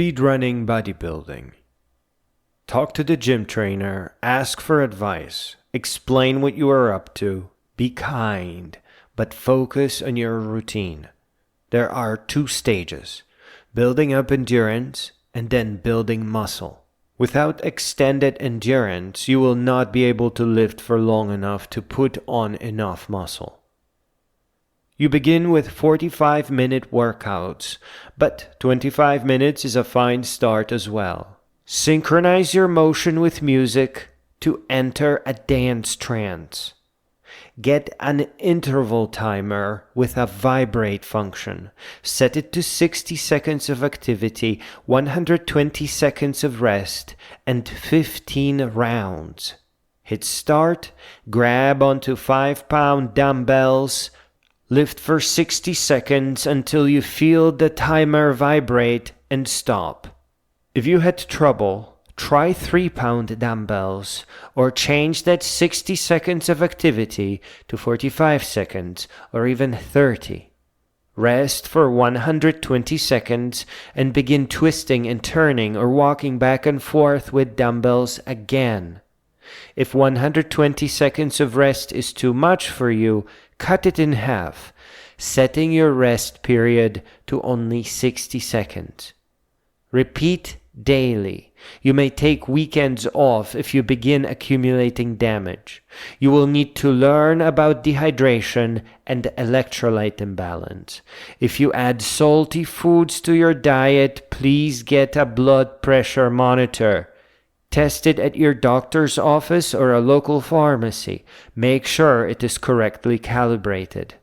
Speedrunning Bodybuilding. Talk to the gym trainer, ask for advice, explain what you are up to, be kind, but focus on your routine. There are 2 stages, building up endurance and then building muscle. Without extended endurance, you will not be able to lift for long enough to put on enough muscle. You begin with 45-minute workouts, but 25 minutes is a fine start as well. Synchronize your motion with music to enter a dance trance. Get an interval timer with a vibrate function. Set it to 60 seconds of activity, 120 seconds of rest, and 15 rounds. Hit start, grab onto 5-pound dumbbells, lift for 60 seconds until you feel the timer vibrate and stop. If you had trouble, try 3-pound dumbbells or change that 60 seconds of activity to 45 seconds or even 30. Rest for 120 seconds and begin twisting and turning or walking back and forth with dumbbells again. If 120 seconds of rest is too much for you, cut it in half, setting your rest period to only 60 seconds. Repeat daily. You may take weekends off if you begin accumulating damage. You will need to learn about dehydration and electrolyte imbalance. If you add salty foods to your diet, please get a blood pressure monitor. Test it at your doctor's office or a local pharmacy. Make sure it is correctly calibrated.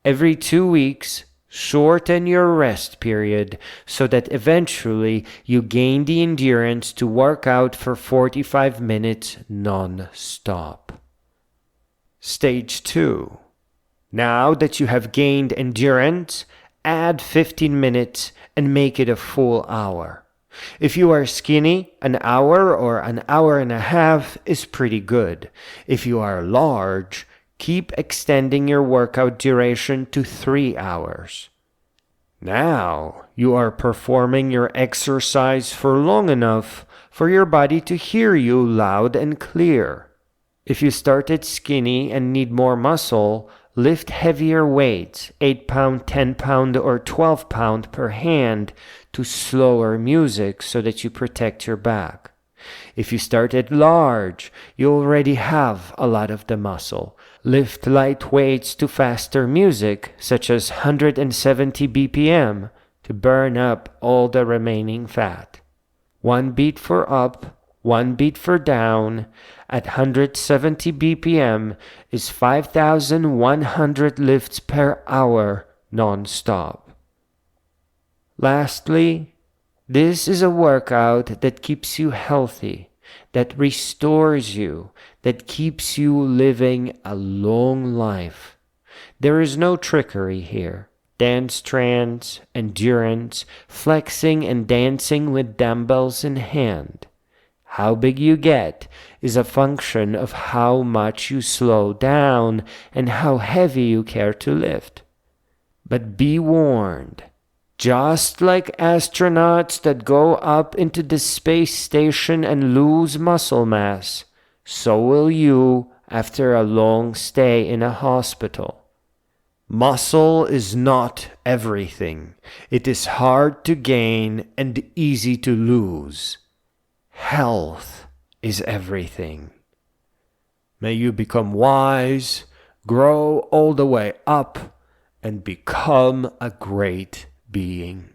Every 2 weeks, shorten your rest period so that eventually you gain the endurance to work out for 45 minutes non-stop. Stage 2. Now that you have gained endurance, add 15 minutes and make it a full hour. If you are skinny, an hour or an hour and a half is pretty good. If you are large, keep extending your workout duration to 3 hours. Now you are performing your exercise for long enough for your body to hear you loud and clear. If you started skinny and need more muscle, lift heavier weights, 8-pound, 10-pound, or 12-pound per hand to slower music so that you protect your back. If you started large, you already have a lot of the muscle. Lift light weights to faster music, such as 170 BPM, to burn up all the remaining fat. 1 beat for up, 1 beat for down, at 170 BPM is 5,100 lifts per hour non-stop. Lastly, this is a workout that keeps you healthy, that restores you, that keeps you living a long life. There is no trickery here. Dance trance, endurance, flexing and dancing with dumbbells in hand. How big you get is a function of how much you slow down and how heavy you care to lift. But be warned, just like astronauts that go up into the space station and lose muscle mass, so will you after a long stay in a hospital. Muscle is not everything. It is hard to gain and easy to lose. Health is everything. May you become wise, grow all the way up, and become a great being.